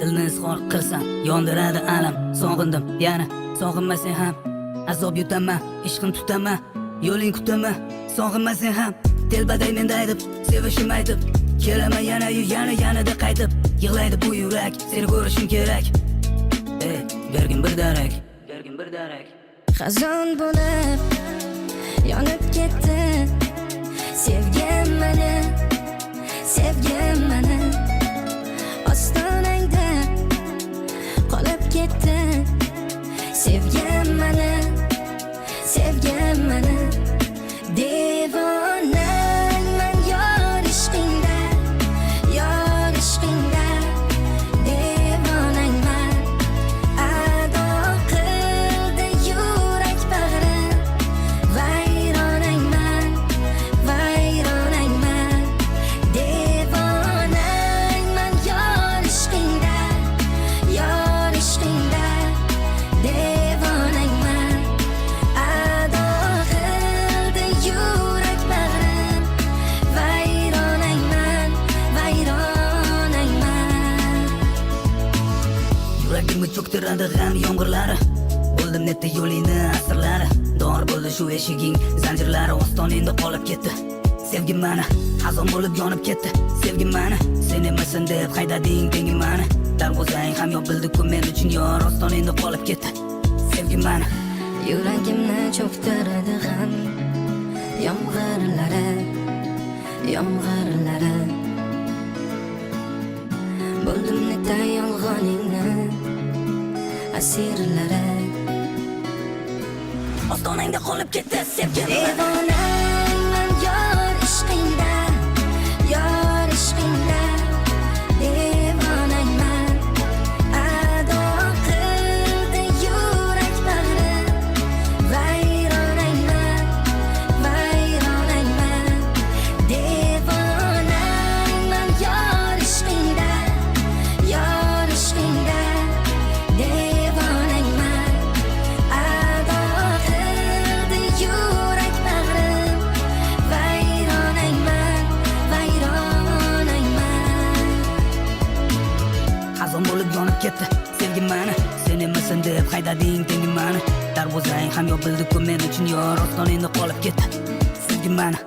Dilni izhor qilsam yondiradi alam. Sog'indim yana sog'inmasang ham azob yutaman, ishqim tutaman, yo'ling kutaman. Sog'inmasang ham telbaday menda aytib, sevishim aytib, kelaman yanada qaytib. Yig'laydi bu yurak, seni ko'rishim kerak. Bergin bir darak, Xazon bo'lib yonib ketdi sevgim meni ostonangda qolib ketdi sevgim meni devonangman yor ishqingda devonangman ado qildi yurak bag'rim vayronangman devonangman yor ishqingda devonangman ado qildi yurak bag'rim vayronangman Yuragimni cho'ktiradi g'am yomg'irlari. Bo'ldim netda yo'lingni asrlari. Dor bo'ldi shu eshiging zanjirlari, ostoningda qolib ketdi sevgim mani. Xazon bo'lib yonib ketdi sevgim mani. Sen emasan deb haydading dengim mani. Darvozang ham yopildi-ku men uchun yor, ostoningda qolib ketdi sevgim mani. Yuragimni cho'ktiradi g'am yomg'irlari Bo'ldim netda yolg'oningni asirlari Ostonangda qolib ketdi sevgim mani. devonangman yor ishqingda devonangman ado qildi yurak bag'rim vayronangman devonangman yor ishqingda devonangman ado qildi yurak bag'rim vayronangman Xazon bo'lib yonib ketdi sevgim mani. Sen emasan deb haydading dengim mani. Darvozang ham yopildi-ku men uchun yor, ostoningda qolib ketdi sevgim mani.